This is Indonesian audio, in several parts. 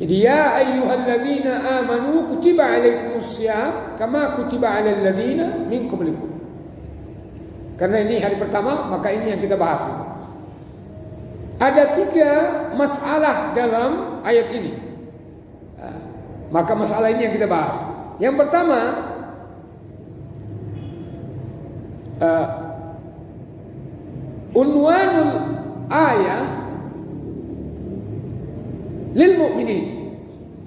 Jadi ya ayyuhalladzina amanu kutiba alaikumussyam kama kutiba alal ladzina min qablikum. Karena ini hari pertama, maka ini yang kita bahas. Ada 3 masalah dalam ayat ini. Maka masalah ini yang kita bahas. Yang pertama, unwanul ayat lil mu'minin,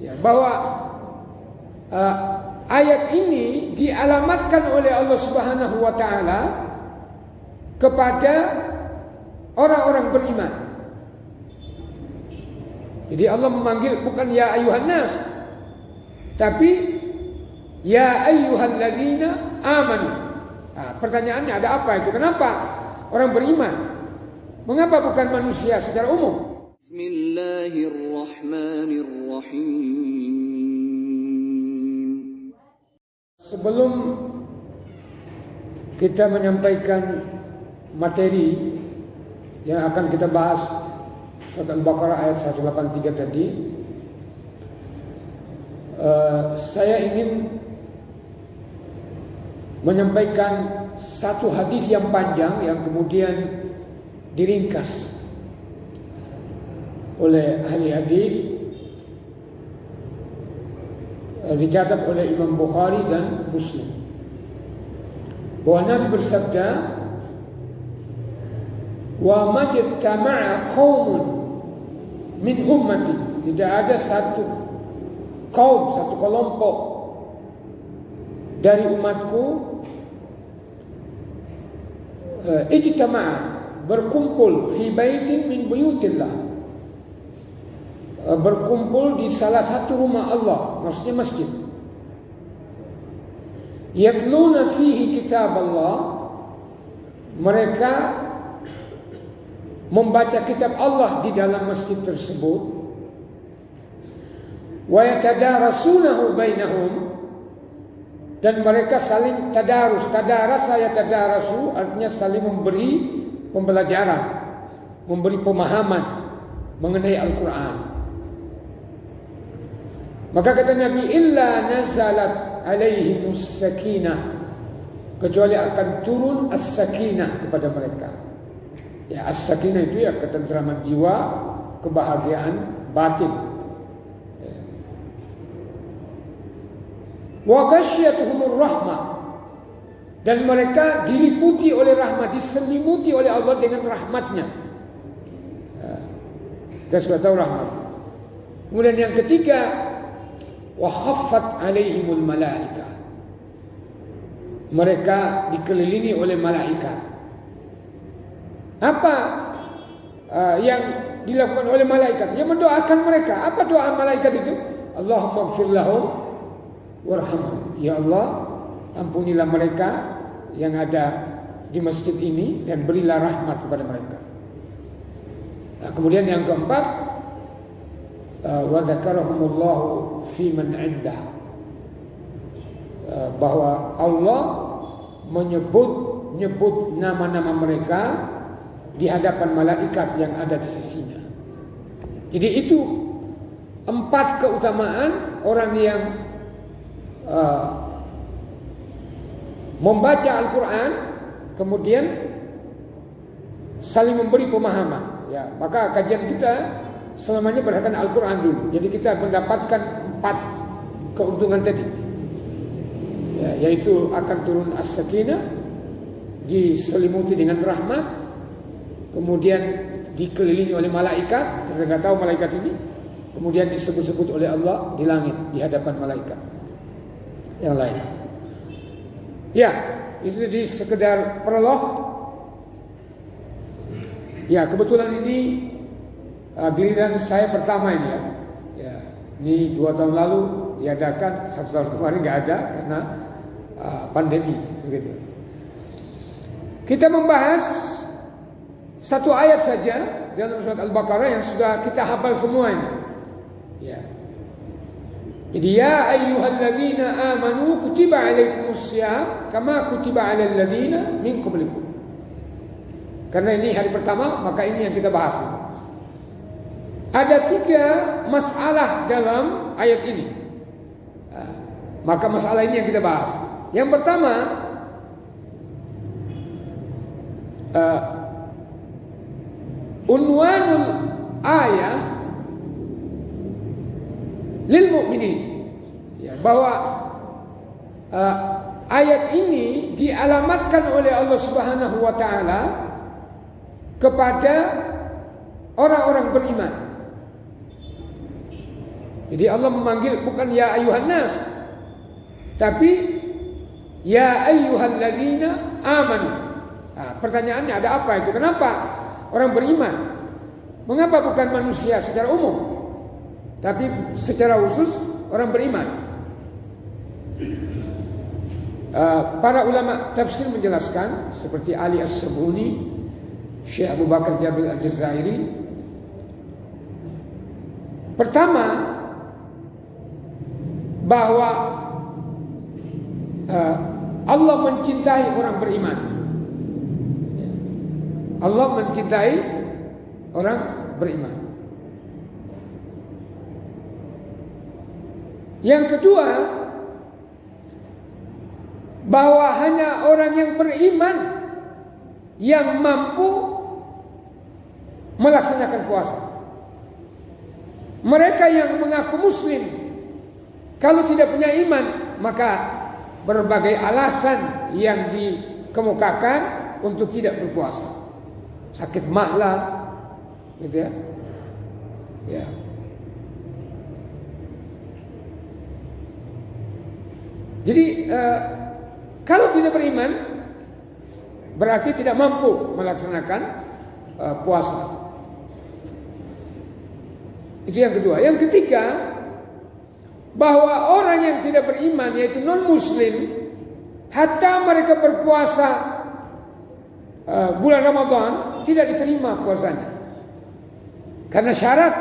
ya, bahwa ayat ini dialamatkan oleh Allah Subhanahu wa taala kepada orang-orang beriman. Jadi Allah memanggil bukan ya ayuhan nas, tapi ya ayyuhalladzina amanu. Pertanyaannya ada apa itu? Kenapa orang beriman? Mengapa bukan manusia secara umum? Bismillahirrahmanirrahim. Sebelum kita menyampaikan materi yang akan kita bahas surat Al-Baqarah ayat 183 tadi, saya ingin menyampaikan satu hadis yang panjang yang kemudian diringkas oleh ahli hadis, dicatat oleh Imam Bukhari dan Muslim, bahwa Nabi bersabda, wa majtama'a qaumun min ummati, tidak ada satu kaum, satu kelompok dari umatku, ijtama'a, berkumpul fi baitin min buyutillah, berkumpul di salah satu rumah Allah, maksudnya masjid, yatluna fihi kitab Allah, mereka membaca kitab Allah di dalam masjid tersebut, wa yatadarasunahu bainahum, dan mereka saling tadarus. Tadarasa yatadarasu artinya saling memberi pembelajaran, memberi pemahaman mengenai Al-Quran. Maka kata Nabi, illa nazalat alaihimus sakinah, kecuali akan turun as-sakinah kepada mereka. Ya, as-sakinah itu ya ketentraman jiwa, kebahagiaan batin. Wa ghasyiyatuhumur rahmah, dan mereka diliputi oleh rahmat, diselimuti oleh Allah dengan rahmatnya. Kita sudah tahu rahmat. Kemudian yang ketiga, wa khaffat alaihimul malaika, mereka dikelilingi oleh malaikat. Apa yang dilakukan oleh malaikat? Yang mendoakan mereka. Apa doa malaikat itu? Allahumma ighfir lahum warhamhum. Ya Allah, ampunilah mereka yang ada di masjid ini dan berilah rahmat kepada mereka. Nah, kemudian yang keempat, wa dzakarahumullahu fi man 'indah, bahwa Allah menyebut nama-nama mereka di hadapan malaikat yang ada di sisinya. Jadi itu 4 keutamaan orang yang membaca Al-Quran kemudian saling memberi pemahaman. Ya, maka kajian kita selamanya berdasarkan Al-Quran dulu. Jadi kita mendapatkan 4 keuntungan tadi, ya, yaitu akan turun as-sakinah, diselimuti dengan rahmat, kemudian dikelilingi oleh malaikat. Kita nggak tahu malaikat ini. Kemudian disebut-sebut oleh Allah di langit di hadapan malaikat yang lain. Ya, itu di sekedar prolog. Ya, kebetulan ini giliran saya pertama ini ya. Ya, ini 2 tahun lalu diadakan, 1 tahun kemarin nggak ada karena pandemi begitu. Kita membahas 1 ayat saja dalam surat Al-Baqarah yang sudah kita hafal semua ini. Ya. Jadi ya ayyuhalladzina amanu kutiba alaikumussyam kama kutiba alal ladzina min qablikum. Karena ini hari pertama, maka ini yang kita bahas. Ada 3 masalah dalam ayat ini. Maka masalah ini yang kita bahas. Yang pertama, unwanul ayat lil mu'minin, ya, bahwa ayat ini dialamatkan oleh Allah Subhanahu wa taala kepada orang-orang beriman. Jadi Allah memanggil bukan ya ayuhan nas, tapi ya ayyuhalladzina amanu. Pertanyaannya ada apa itu? Kenapa orang beriman? Mengapa bukan manusia secara umum, tapi secara khusus orang beriman? Para ulama tafsir menjelaskan seperti Ali As-Sabuni, Syekh Abu Bakar Jabil Al-Jazairi. Pertama, bahwa Allah mencintai orang beriman. Allah mencintai orang beriman. Yang kedua, bahwa hanya orang yang beriman yang mampu melaksanakan puasa. Mereka yang mengaku muslim, kalau tidak punya iman, maka berbagai alasan yang dikemukakan untuk tidak berpuasa. Sakit mahla, gitu ya. Ya. Jadi kalau tidak beriman, berarti tidak mampu melaksanakan puasa. Itu yang kedua. Yang ketiga, bahwa orang yang tidak beriman, yaitu non-muslim, hatta mereka berpuasa bulan Ramadan, tidak diterima puasanya. Karena syarat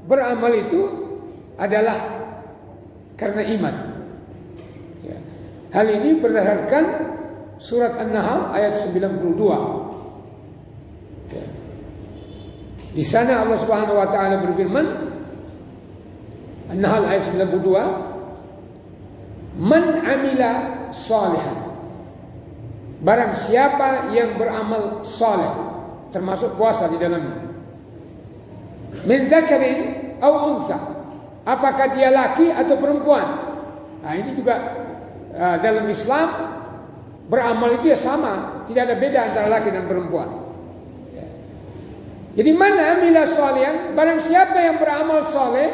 beramal itu adalah karena iman. Ya. Hal ini berdasarkan surat An-Nahl ayat 92. Ya. Di sana Allah Subhanahu wa taala berfirman, An-Nahl ayat 92, "Man amila salihan." Barang siapa yang beramal saleh, termasuk puasa di dalamnya. Min dzakarin aw unsa. Apakah dia laki atau perempuan? Nah, ini juga dalam Islam beramal itu ya sama, tidak ada beda antara laki dan perempuan. Ya. Jadi mana amila salihan, barang siapa yang beramal saleh,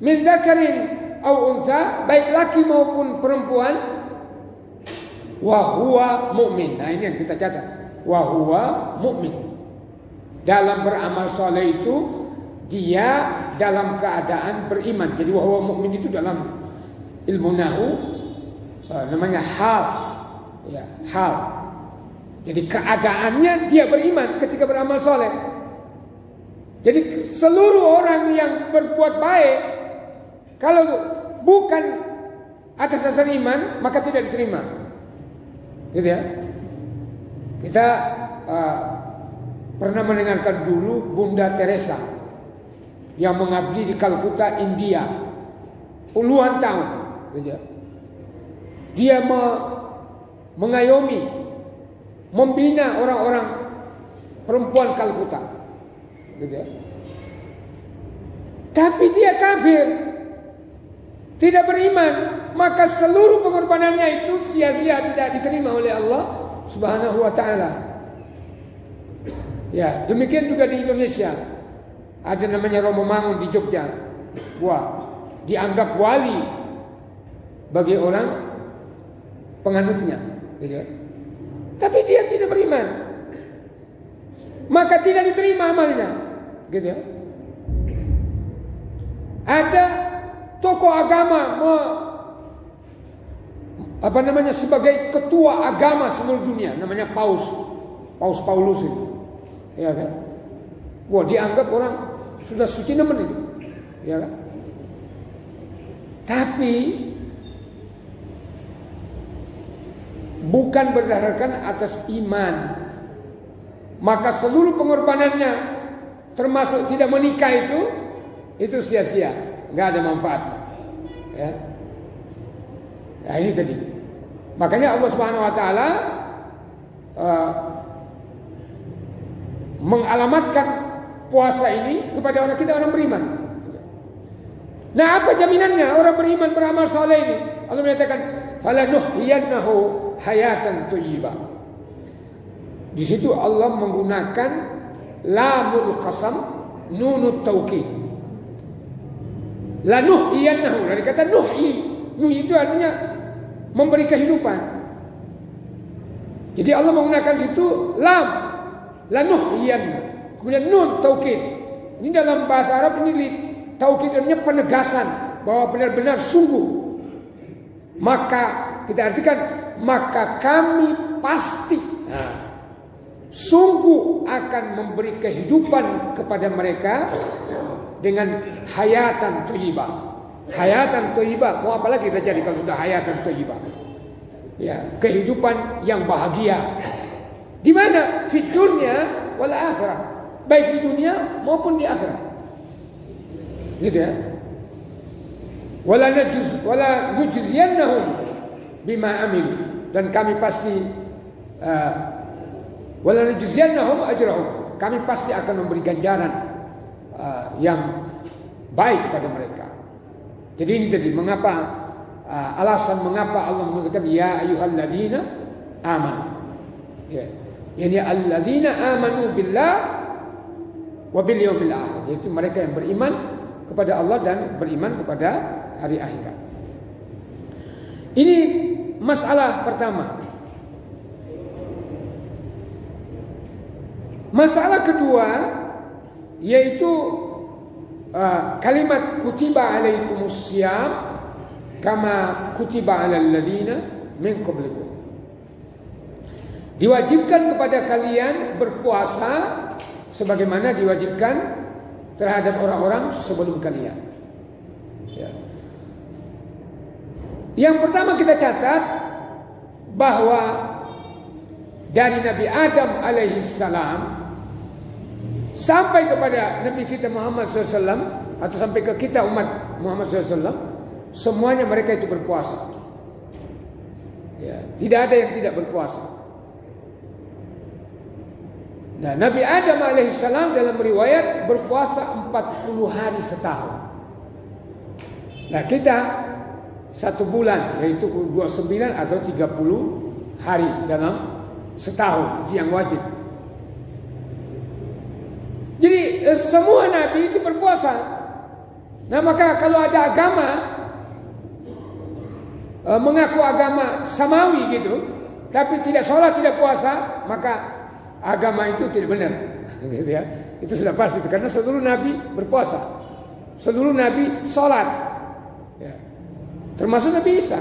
min dzakarin aw unsa, baik laki maupun perempuan, wa huwa mu'min. Nah, ini yang kita catat. Wa huwa mu'min. Dalam beramal saleh itu dia dalam keadaan beriman. Jadi wa huwa mu'min itu dalam ilmu nahwu namanya hal. Ya, hal. Jadi keadaannya dia beriman ketika beramal saleh. Jadi seluruh orang yang berbuat baik, kalau bukan atas dasar iman, maka tidak diterima. Gitu ya. Kita pernah mendengarkan dulu Bunda Teresa yang mengabdi di Calcutta, India, puluhan tahun. Gitu ya. Dia mengayomi, membina orang-orang perempuan Calcutta. Gitu ya. Tapi dia kafir, tidak beriman, maka seluruh pengorbanannya itu sia-sia, tidak diterima oleh Allah Subhanahu wa taala. Ya, demikian juga di Indonesia. Ada namanya Romo Mangun di Jogja. Wah, dianggap wali bagi orang penganutnya, gitu ya. Tapi dia tidak beriman, maka tidak diterima amalnya, gitu ya. Ada tokoh agama sebagai ketua agama seluruh dunia, namanya Paus Paulus itu, ya kan? Wah, dianggap orang sudah suci nemen itu, ya kan? Tapi bukan berdasarkan atas iman, maka seluruh pengorbanannya termasuk tidak menikah itu sia-sia, nggak ada manfaatnya. Ya. Nah ini tadi. Makanya Allah Subhanahu Wa Taala mengalamatkan puasa ini kepada orang beriman. Nah apa jaminannya orang beriman beramal saleh ini? Allah menyatakan, "Falanuhyiyannahu hayatan thayyibah." Di situ Allah menggunakan lamul qasam, nunut taukid. Lanuhyiyannahu, dari kata nuhyi. Nuhyi itu artinya memberi kehidupan. Jadi Allah menggunakan situ lam, lanuhyiyanna. Kemudian nun taukid. Ini dalam bahasa Arab ini taukid artinya penegasan bahwa benar-benar sungguh. Maka kita artikan, maka kami pasti sungguh akan memberi kehidupan kepada mereka dengan hayatan thayyibah. Hayatan thayyibah, mau apa lagi kita cari kalau sudah hayatan thayyibah? Ya, kehidupan yang bahagia. Di mana? Di dunia wal akhirah. Baik di dunia maupun di akhirat. Gitu ya. Wala nujziyannahum bima amilu, dan kami pasti wala nujziyannahum ajrahum, kami pasti akan memberi ganjaran yang baik kepada mereka. Jadi ini tadi mengapa alasan mengapa Allah mengatakan ya ayyuhalladzina amanu. Ya. Yani alladzina amanu billah wa bil yaumil akhir, yaitu mereka yang beriman kepada Allah dan beriman kepada hari akhirat. Ini masalah pertama. Masalah kedua yaitu kalimat kutiba alaikumus syiyam kama kutiba alal ladzina min qablikum. Diwajibkan kepada kalian berpuasa sebagaimana diwajibkan terhadap orang-orang sebelum kalian. Ya. Yang pertama kita catat bahwa dari Nabi Adam alaihissalam sampai kepada Nabi kita Muhammad SAW atau sampai ke kita umat Muhammad SAW, semuanya mereka itu berpuasa. Ya, tidak ada yang tidak berpuasa. Nah, Nabi Adam alaihissalam dalam riwayat berpuasa 40 hari setahun. Nah, kita 1 bulan, yaitu 29 atau 30 hari dalam setahun, itu yang wajib. Jadi semua Nabi itu berpuasa. Nah maka kalau ada agama mengaku agama samawi gitu, tapi tidak sholat, tidak puasa, maka agama itu tidak benar. Gitu ya. Itu sudah pasti, karena seluruh Nabi berpuasa, seluruh Nabi sholat, ya. Termasuk Nabi Isa.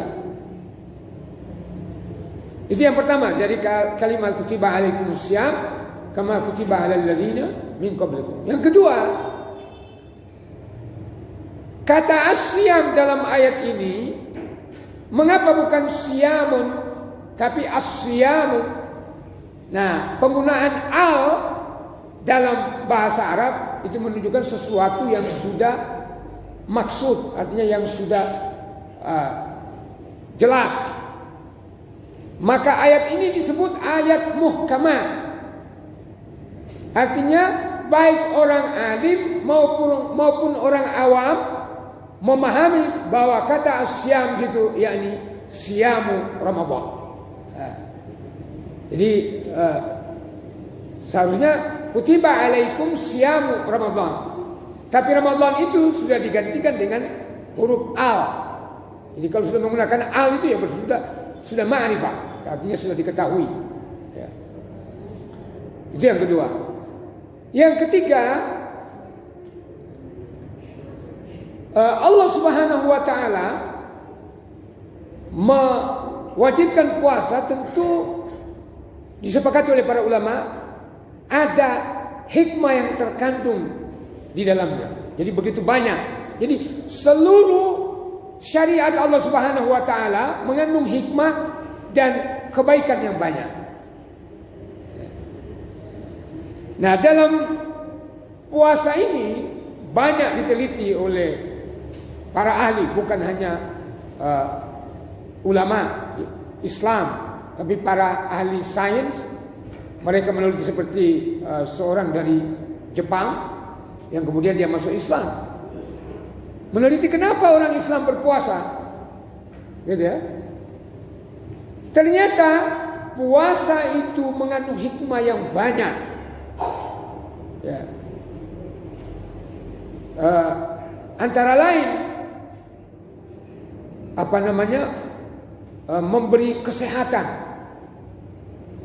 Itu yang pertama dari kalimat kutiba alaikumus syiyam kama kutiba alal ladzina min qablikum. Yang kedua, kata asyam dalam ayat ini, mengapa bukan siyamun tapi asyamu? Nah, penggunaan al dalam bahasa Arab itu menunjukkan sesuatu yang sudah maksud, artinya yang sudah jelas. Maka ayat ini disebut ayat muhkamah. Artinya baik orang alim maupun orang awam memahami bahwa kata asyam itu yakni siyamu Ramadan. Jadi seharusnya kutiba alaikum siyamu Ramadan. Tapi Ramadan itu sudah digantikan dengan huruf al. Jadi kalau sudah menggunakan al itu ya sudah ma'rifah, artinya sudah diketahui. Ya. Itu yang kedua. Yang ketiga, Allah Subhanahu wa taala mewajibkan puasa, tentu disepakati oleh para ulama ada hikmah yang terkandung di dalamnya. Jadi begitu banyak. Jadi seluruh syariat Allah Subhanahu wa taala mengandung hikmah dan kebaikan yang banyak. Nah, dalam puasa ini banyak diteliti oleh para ahli, bukan hanya ulama Islam, tapi para ahli sains. Mereka meneliti seperti seorang dari Jepang yang kemudian dia masuk Islam, meneliti kenapa orang Islam berpuasa, gitu ya. Ternyata puasa itu mengandung hikmah yang banyak. Ya. Antara lain memberi kesehatan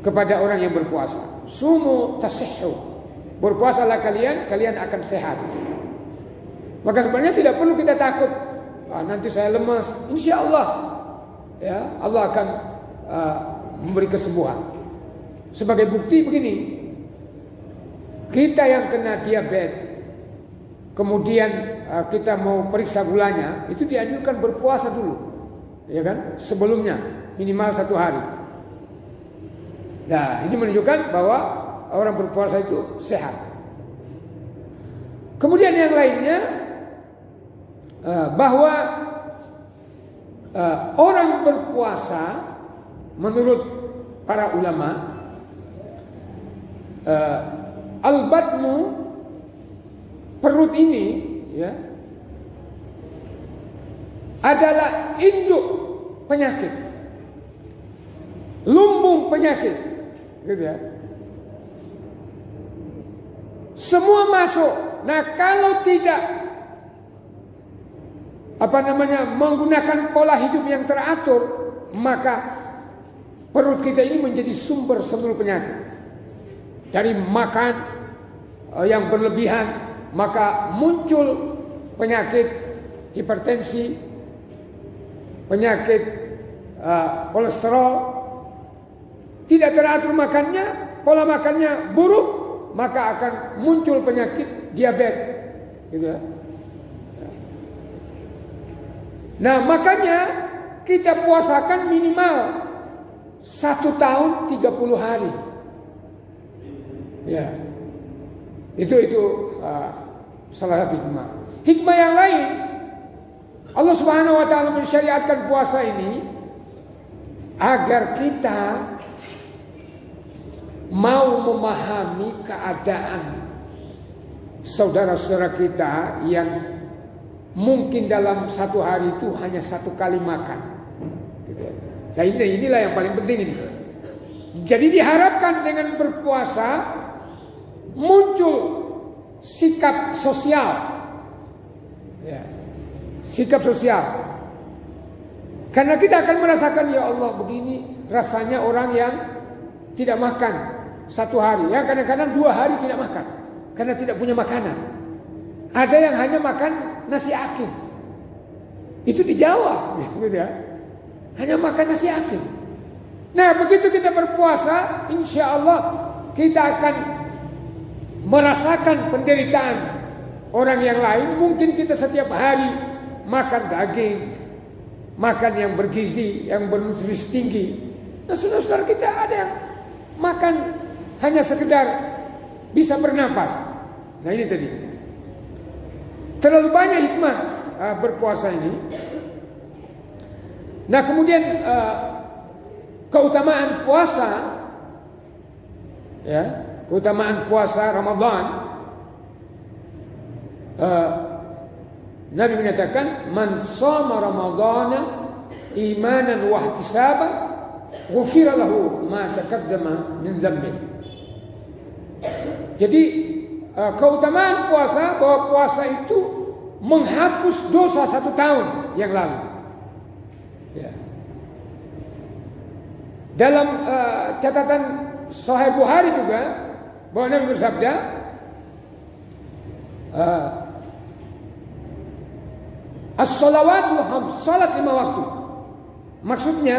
kepada orang yang berpuasa. Sumu tasihhu. Berpuasalah kalian akan sehat. Maka sebenarnya tidak perlu kita takut. Nanti saya lemas. Insya Allah, ya Allah akan memberi kesembuhan. Sebagai bukti begini, kita yang kena diabetes, kemudian kita mau periksa gulanya, itu dianjurkan berpuasa dulu, ya kan? Sebelumnya minimal 1 hari. Nah, ini menunjukkan bahwa orang berpuasa itu sehat. Kemudian yang lainnya, bahwa orang berpuasa menurut para ulama, al-batnu, perut ini, ya, adalah induk penyakit, lumbung penyakit, gitu ya. Semua masuk. Nah, kalau tidak menggunakan pola hidup yang teratur, maka perut kita ini menjadi sumber seluruh penyakit. Dari makan yang berlebihan, maka muncul penyakit hipertensi, penyakit kolesterol. Tidak teratur makannya, pola makannya buruk, maka akan muncul penyakit diabetes, gitu ya. Nah, makanya kita puasakan minimal 1 tahun 30 hari. Ya, itu salah satu hikmah. Hikmah yang lain, Allah Subhanahu Wa Taala mensyariatkan puasa ini agar kita mau memahami keadaan saudara-saudara kita yang mungkin dalam 1 hari itu hanya 1 kali makan, gitu. Nah, inilah yang paling penting ini. Jadi diharapkan dengan berpuasa muncul sikap sosial, ya, sikap sosial. Karena kita akan merasakan, ya Allah, begini rasanya orang yang tidak makan 1 hari, ya kadang-kadang 2 hari tidak makan karena tidak punya makanan. Ada yang hanya makan nasi aking. Itu di Jawa, gitu ya. Hanya makan nasi aking. Nah, begitu kita berpuasa, insya Allah kita akan merasakan penderitaan orang yang lain. Mungkin kita setiap hari makan daging, makan yang bergizi, yang bernutrisi tinggi. Nah, saudara-saudara kita ada yang makan hanya sekedar bisa bernapas. Nah, ini tadi terlalu banyak hikmah berpuasa ini. Nah, kemudian keutamaan puasa, ya, keutamaan puasa Ramadan. Nabi menyatakan, man shoma ramadhana imanan wa ihtisaban ghufira lahu ma taqaddama min dhanbi. Jadi keutamaan puasa, bahwa puasa itu menghapus dosa 1 tahun yang lalu, ya. Dalam catatan Sahih Bukhari juga, bahwa Nabi bersabda, as-shalawatul khams, salat 5 waktu. Maksudnya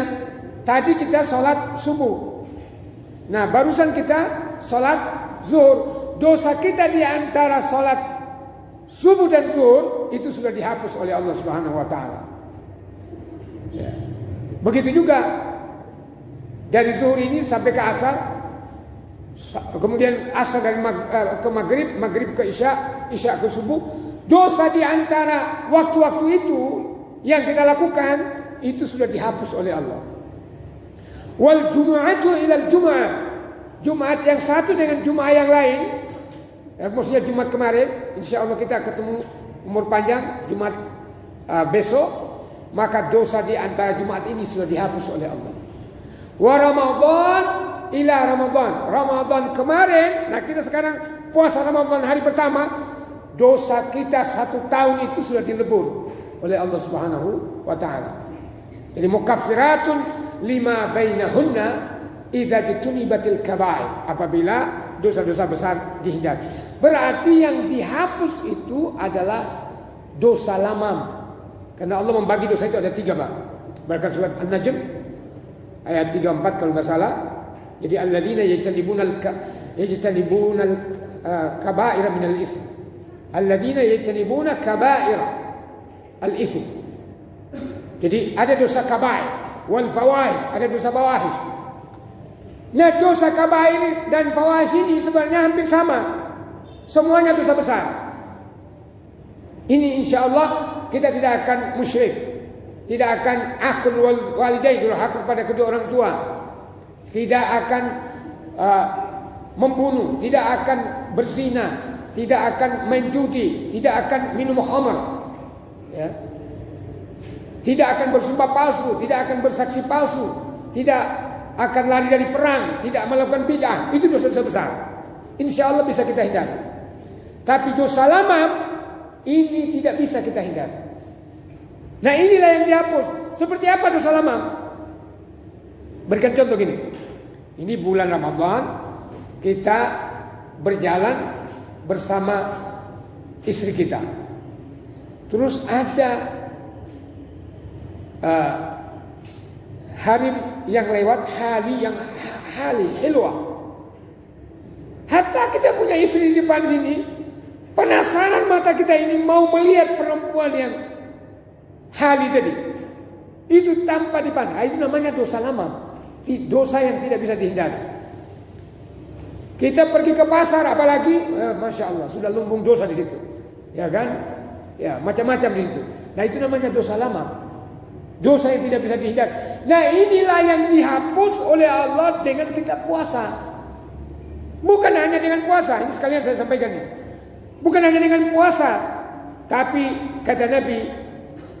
tadi kita salat subuh. Nah, barusan kita salat zuhur. Dosa kita di antara salat subuh dan zuhur itu sudah dihapus oleh Allah Subhanahu wa taala. Ya. Begitu juga dari zuhur ini sampai ke asar kemudian asar dari ke maghrib, maghrib ke isya, isya ke subuh. Dosa di antara waktu-waktu itu yang kita lakukan itu sudah dihapus oleh Allah. Wal jumu'atu ilal jumu'ah. Jumat yang satu dengan Jumat yang lain, maksudnya Jumat kemarin, insya Allah kita ketemu umur panjang Jumat besok, maka dosa di antara Jumat ini sudah dihapus oleh Allah. Wa Ramadan ila Ramadan. Ramadan kemarin, nah kita sekarang puasa Ramadan hari pertama, dosa kita 1 tahun itu sudah dilebur oleh Allah Subhanahu wa taala. Jadi mukaffiratun lima bainahunna idza jutunibatil kaba'ir, apabila dosa-dosa besar dihindari. Berarti yang dihapus itu adalah dosa lamam. Karena Allah membagi dosa itu ada 3 bab. Berdasarkan surat An-Najm ayat 34 kalau enggak salah. Jadi alladzina yajtanibunal kaba'ira minal itsm. Alladzina yajtanibuna kaba'ira al-itsm. Jadi ada dosa kaba'ir wal fawahish, ada dosa fawahish. Nah, dosa kabair dan fawahish ini sebenarnya hampir sama. Semuanya dosa besar. Ini insya Allah kita tidak akan musyrik, tidak akan akul walidain, durhaka kepada kedua orang tua, tidak akan membunuh, tidak akan berzina, tidak akan main judi, tidak akan minum khamr, ya. Tidak akan bersumpah palsu, tidak akan bersaksi palsu, tidak akan lari dari perang, tidak melakukan bid'ah. Itu dosa-dosa besar. Insya Allah bisa kita hindari. Tapi dosa lama ini tidak bisa kita hindari. Nah, inilah yang dihapus. Seperti apa dosa lama? Berikan contoh gini. Ini bulan Ramadan, kita berjalan bersama istri kita. Terus ada hari yang lewat, hari hilwah. Hatta kita punya istri di depan sini, penasaran mata kita ini mau melihat perempuan yang hari tadi. Itu tanpa dipandang. Itu namanya dosa lama, dosa yang tidak bisa dihindari. Kita pergi ke pasar, apalagi, masya Allah, sudah lumbung dosa di situ, ya kan? Ya, macam-macam di situ. Nah, itu namanya dosa lama. Dosa yang tidak bisa dihindari. Nah, inilah yang dihapus oleh Allah dengan kita puasa. Bukan hanya dengan puasa. Ini sekalian saya sampaikan ini. Bukan hanya dengan puasa. Tapi kata Nabi,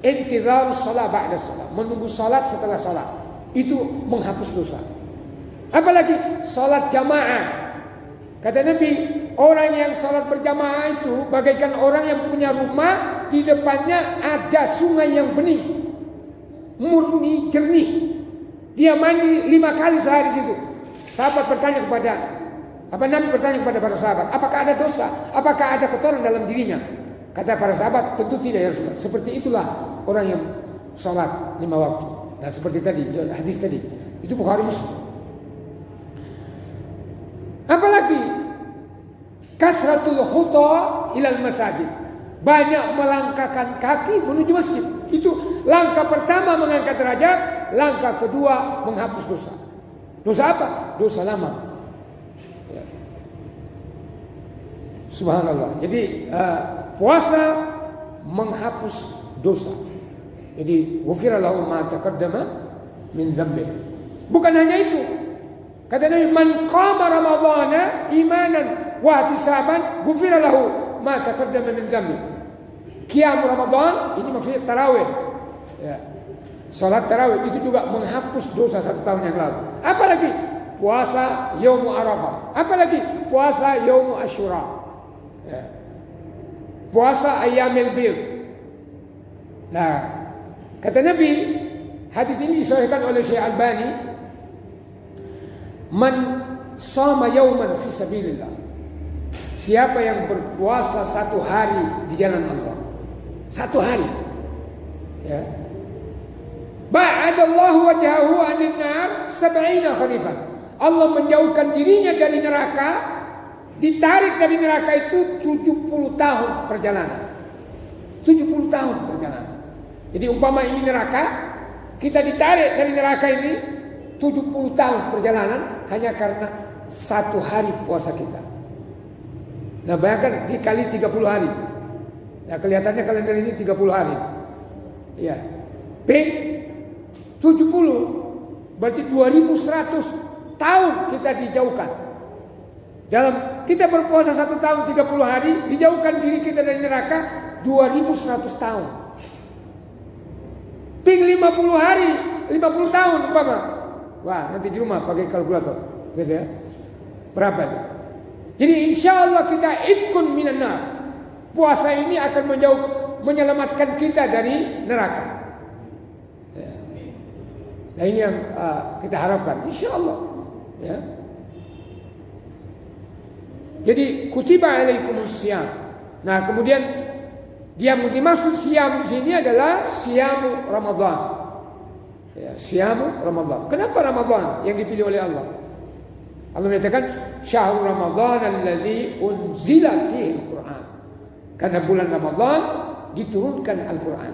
intizar salat ba'da salat. Menunggu salat setelah salat. Itu menghapus dosa. Apalagi salat jamaah. Kata Nabi, orang yang salat berjamaah itu bagaikan orang yang punya rumah, di depannya ada sungai yang bening, murni, jernih. Dia mandi 5 kali sehari situ. Sahabat bertanya kepada Nabi bertanya kepada para sahabat, apakah ada dosa? Apakah ada kotoran dalam dirinya? Kata para sahabat, tentu tidak ya Rasulullah. Seperti itulah orang yang sholat 5 waktu. Nah, seperti tadi hadis tadi, itu Bukhari Muslim. Apalagi kasratul khuta ilal masajid, banyak melangkahkan kaki menuju masjid. Itu langkah pertama mengangkat derajat, langkah kedua menghapus dosa. Dosa apa? Dosa lama. Ya. Subhanallah. Jadi puasa menghapus dosa. Jadi ghufira lahu ma taqaddama min dzambi. Bukan hanya itu. Kata Nabi, man qama ramadhana imanan wa ihtisaban ghufira lahu ma taqaddama min dzambi. Qiyam Ramadan ini maksudnya tarawih, ya. Salat tarawih itu juga menghapus dosa 1 tahun yang lalu. Apalagi puasa Yaum Arafah, apalagi puasa Yaum Asyura, ya. Puasa Ayyamil Bir. Nah, kata Nabi, hadis ini disahihkan oleh Syekh Albani, man shama yauman fi sabilillah, siapa yang berpuasa 1 hari di jalan Allah, 1 hari, ya, ba'adallahu wajhahu anin nar 70 kharifan. Allah menjauhkan dirinya dari neraka, ditarik dari neraka itu 70 tahun perjalanan. 70 tahun perjalanan. Jadi umpama ini neraka, kita ditarik dari neraka ini 70 tahun perjalanan hanya karena 1 hari puasa kita. Nah bayangkan dikali 30 hari. Nah kelihatannya kalender ini 30 hari. Ya. Ping 70. Berarti 2100 tahun kita dijauhkan. Dalam kita berpuasa 1 tahun 30 hari, dijauhkan diri kita dari neraka 2100 tahun. Ping 50 hari, 50 tahun umpama. Wah, nanti di rumah pakai kalkulator. Gitu ya. Berapa itu? Jadi insya Allah kita ifkun minan nar. Puasa ini akan menyelamatkan kita dari neraka. Ya. Nah ini yang kita harapkan, insya Allah. Ya. Jadi kutiba alaikumus syiyam. Nah kemudian yang dimaksud syiyam di sini adalah syiamu Ramadan. Ya, syiamu Ramadan. Kenapa Ramadan yang dipilih oleh Allah? Allah menyatakan syahrul Ramadan alladzi unzila fihi al-Qur'an. Karena bulan Ramadan diturunkan Al-Qur'an.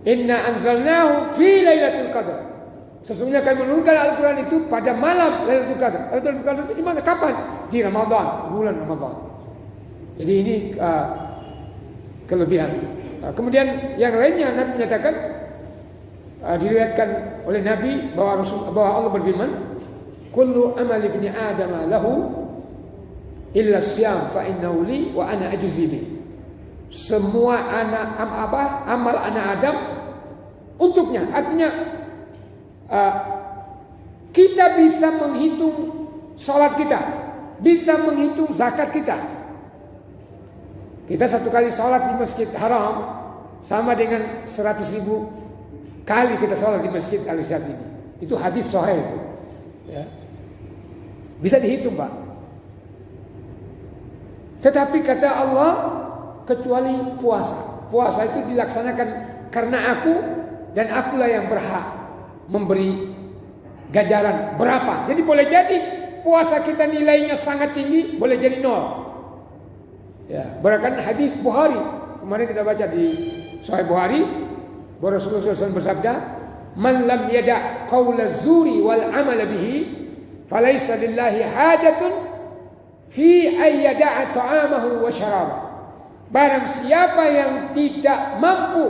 Inna anzalnahu fi lailatul qadar. Sesungguhnya kami menurunkan Al-Quran itu pada malam Lailatul Qadar. Lailatul Qadar itu di mana? Kapan? Di Ramadan, bulan Ramadan. Jadi ini kelebihan. Kemudian yang lainnya Nabi menyatakan, diriwayatkan oleh Nabi bahwa Allah berfirman, "Kullu amali ibni Adam lahu illa syiyam fa innahu li wa ana ajzi bi." Semua amal anak Adam untuknya. Artinya kita bisa menghitung sholat kita, bisa menghitung zakat kita. Kita 1 kali sholat di Masjid Haram sama dengan 100.000 kali kita sholat di Masjid Al-Isyad ini. Itu hadis sahih itu. Ya. Bisa dihitung Pak. Tetapi kata Allah, kecuali puasa. Puasa itu dilaksanakan karena aku, dan akulah yang berhak memberi ganjaran berapa. Jadi boleh jadi puasa kita nilainya sangat tinggi, boleh jadi 0. Ya, berdasarkan hadis Bukhari. Kemarin kita baca di Sahih Bukhari, bahwa Rasulullah SAW bersabda, "Man lam yada' qaula zuri wal amal bihi, falaysa lillahi hajatun fi ay yada'a ta'amahu wa syarabah." Barang siapa yang tidak mampu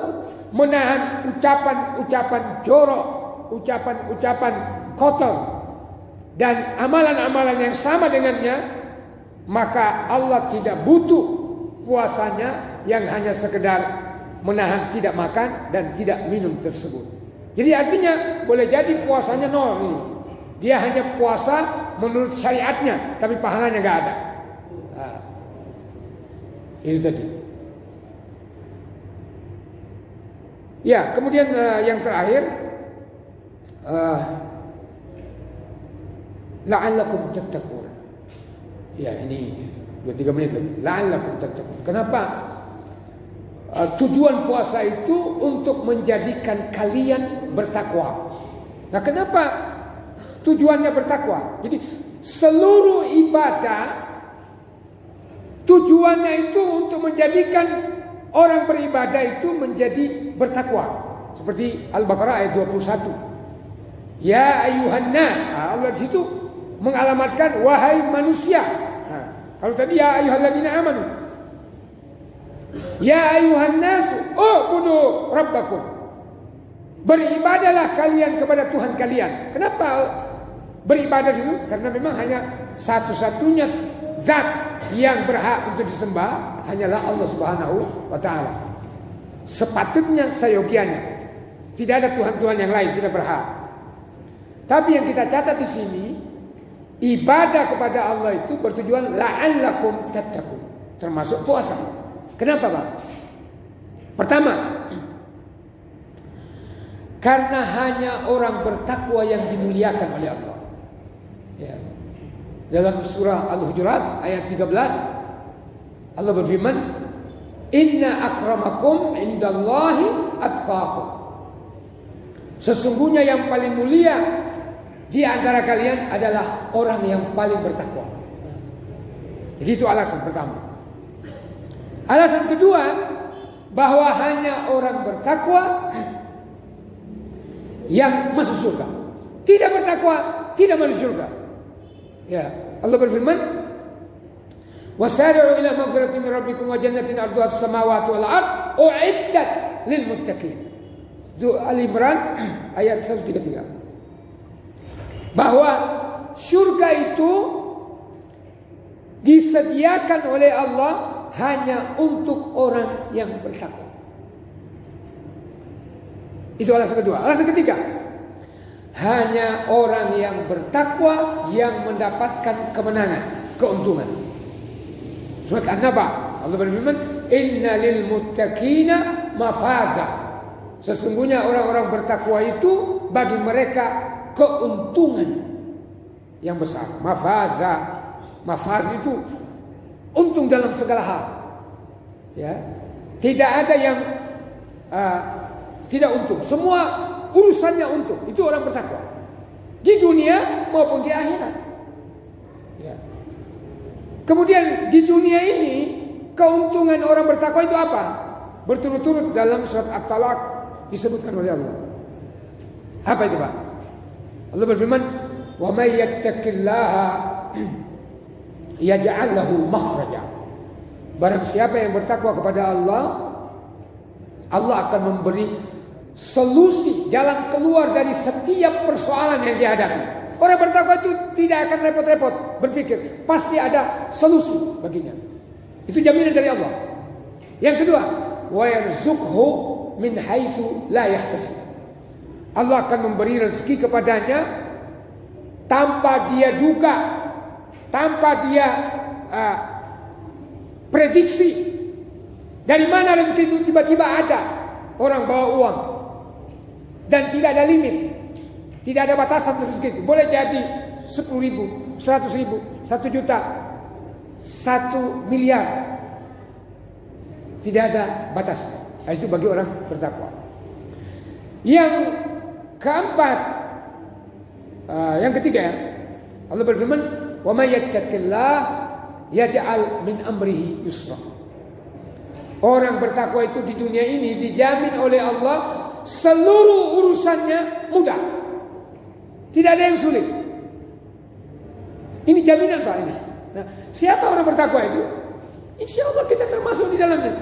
menahan ucapan-ucapan jorok, ucapan-ucapan kotor dan amalan-amalan yang sama dengannya, maka Allah tidak butuh puasanya yang hanya sekedar menahan tidak makan dan tidak minum tersebut. Jadi artinya boleh jadi puasanya 0 ini. Dia hanya puasa menurut syariatnya, tapi pahalanya nggak ada. Nah, itu tadi. Ya, kemudian yang terakhir, la'allakum tattaqun. Ya, ini 2-3 menit lagi. La'allakum tattaqun. Kenapa? Tujuan puasa itu untuk menjadikan kalian bertakwa. Nah, kenapa tujuannya bertakwa? Jadi seluruh ibadah tujuannya itu untuk menjadikan orang beribadah itu menjadi bertakwa. Seperti Al-Baqarah ayat 21. Ya ayuhan nas. Allah di situ mengalamatkan wahai manusia. Kalau tadi ya ayyuhalladzina amanu. Ya ayuhan nas, ubudu rabbakum. Beribadahlah kalian kepada Tuhan kalian. Kenapa beribadah itu? Karena memang hanya satu-satunya zat yang berhak untuk disembah hanyalah Allah Subhanahu wa taala. Sepatutnya seyogianya. Tidak ada Tuhan-Tuhan yang lain, tidak berhak. Tapi yang kita catat di sini, ibadah kepada Allah itu bertujuan la'allakum tattaqun, termasuk puasa. Kenapa, Pak? Pertama, karena hanya orang bertakwa yang dimuliakan oleh Allah. Ya. Dalam surah Al-Hujurat ayat 13, Allah berfirman, "Inna akramakum indallahi atqakum." Sesungguhnya yang paling mulia di antara kalian adalah orang yang paling bertakwa. Jadi itu alasan pertama. Alasan kedua, bahwa hanya orang bertakwa yang masuk surga. Tidak bertakwa tidak masuk surga. Ya, Allah berfirman, "Wasari'u ila maghfiratin min rabbikum wa jannatin 'arduha as-samawati wal ard u'iddat lil muttaqin." Itu Al-Imran ayat 133. Bahwa surga itu disediakan oleh Allah hanya untuk orang yang bertakwa. Itu alasan kedua. Alasan ketiga, hanya orang yang bertakwa yang mendapatkan kemenangan, keuntungan. Surat An-Naba, Allah berfirman, "Inna lil muttaqina mafaza." Sesungguhnya orang-orang bertakwa itu bagi mereka keuntungan yang besar. Mafaza. Mafaz itu untung dalam segala hal. Ya. Tidak ada yang tidak untung. Semua urusannya untung. Itu orang bertakwa. Di dunia maupun di akhirat. Ya. Kemudian di dunia ini keuntungan orang bertakwa itu apa? Berturut-turut dalam surat At-Talaq disebutkan oleh Allah. Apa itu, Pak? Allah berfirman, "Wa may yattaqillaha yaj'al lahu makhraja." Barang siapa yang bertakwa kepada Allah, Allah akan memberi solusi, jalan keluar dari setiap persoalan yang dihadapi. Orang bertakwa itu tidak akan repot-repot berpikir, pasti ada solusi baginya. Itu jaminan dari Allah. Yang kedua, wa yarzuqhu min haitsu la yahtasib. Allah akan memberi rezeki kepadanya tanpa dia duga, tanpa dia prediksi. Dari mana rezeki itu tiba-tiba ada. Orang bawa uang dan tidak ada limit, tidak ada batasan rezeki itu. Boleh jadi 10.000, 100.000, 1 juta, 1 miliar. Tidak ada batasan. Itu bagi orang bertakwa. Yang keempat, yang ketiga, Allah berfirman, "Wa may yattaqillah yaj'al min amrihi yusra." Orang bertakwa itu di dunia ini dijamin oleh Allah seluruh urusannya mudah. Tidak ada yang sulit. Ini jaminan, Pak, ini. Nah, siapa orang bertakwa itu? Insya Allah kita termasuk di dalamnya.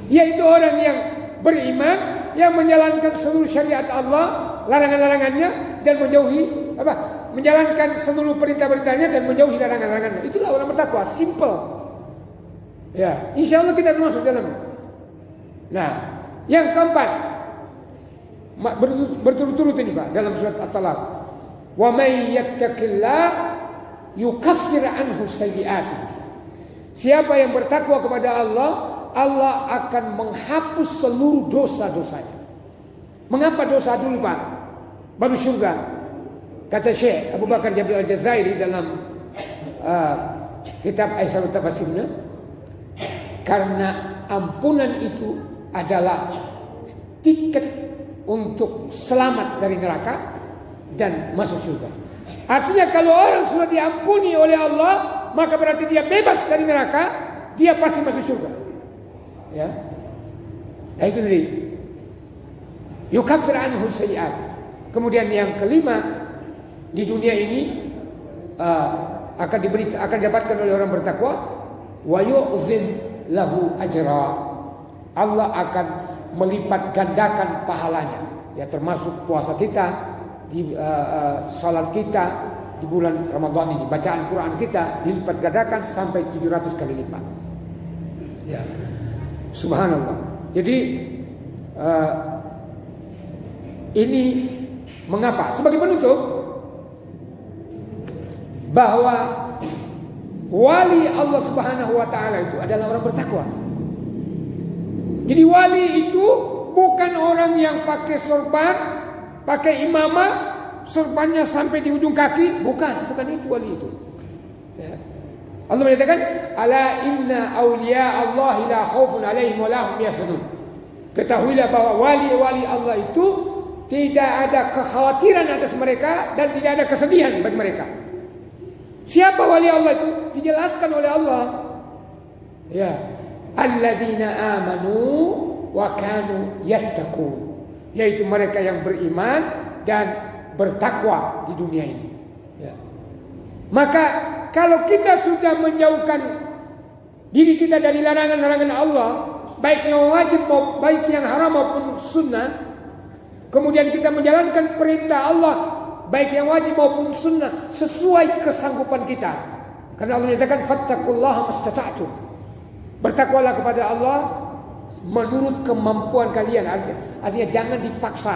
Yaitu orang yang beriman, yang menjalankan seluruh syariat Allah, larangan-larangannya, dan menjauhi menjalankan seluruh perintah-perintahnya dan menjauhi larangan-larangannya. Itulah orang bertakwa, simple. Ya, insya Allah kita termasuk dalamnya. Nah, yang keempat, berturut-turut ini, Pak, dalam surat At-Talaq. Wa may yattaqillah yukaffir anhu sayyi'atihi. Siapa yang bertakwa kepada Allah, Allah akan menghapus seluruh dosa-dosanya. Mengapa dosa dulu, Pak, baru surga? Kata Syekh Abu Bakar Jabil Al-Jazairi dalam kitab Aisyah Tafsirnya, karena ampunan itu adalah tiket untuk selamat dari neraka dan masuk surga. Artinya kalau orang sudah diampuni oleh Allah, maka berarti dia bebas dari neraka, dia pasti masuk surga. Ya. Nah, itu tadi. Yukaffir anhu sayyi'at. Kemudian yang kelima, di dunia ini akan didapatkan oleh orang bertakwa, wa yu'zim lahu ajra. Allah akan melipat gandakan pahalanya. Ya, termasuk puasa kita, di salat kita di bulan Ramadan ini, bacaan Quran kita dilipat gandakan sampai 700 kali lipat. Ya. Subhanallah. Jadi ini mengapa? Sebagai penutup bahwa wali Allah Subhanahu wa taala itu adalah orang bertakwa. Jadi wali itu bukan orang yang pakai sorban, pakai imamah, sorbannya sampai di ujung kaki, bukan itu wali itu. Ya. Allah menyatakan, "Ala inna awliya Allah la khaufun 'alaihim wa la hum yahzanun." Ketahuilah bahwa wali-wali Allah itu tidak ada kekhawatiran atas mereka dan tidak ada kesedihan bagi mereka. Siapa wali Allah itu? Dijelaskan oleh Allah. Ya, alladzina amanu wa kanu yattaqun. Yaitu mereka yang beriman dan bertakwa di dunia ini. Ya. Maka kalau kita sudah menjauhkan diri kita dari larangan-larangan Allah, baik yang wajib baik yang haram maupun sunnah, kemudian kita menjalankan perintah Allah baik yang wajib maupun sunnah sesuai kesanggupan kita. Karena Allah menyatakan fattaqullaha mastata'tum. Bertakwalah kepada Allah menurut kemampuan kalian. Artinya jangan dipaksa,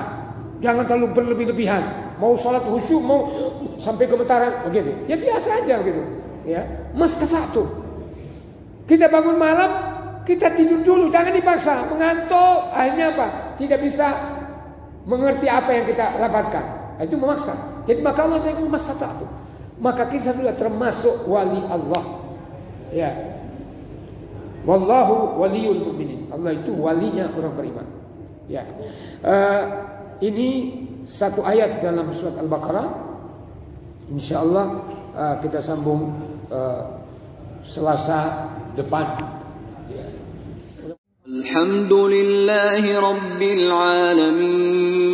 jangan terlalu berlebih-lebihan. Mau salat khusyuk, mau sampai gemetaran begitu. Ya biasa aja begitu. Ya, mastata'tum. Kita bangun malam, kita tidur dulu, jangan dipaksa. Mengantuk, akhirnya apa? Tidak bisa mengerti apa yang kita dapatkan. Itu memaksa. Jadi maka Allah bilang mastata'tum. Maka kita sudah termasuk wali Allah. Ya. Wallahu waliyul mu'minin. Allah itu walinya orang beriman. Ya. Ini satu ayat dalam surat Al-Baqarah. Insyaallah kita sambung Selasa depan. Ya. Alhamdulillahi rabbil alamin.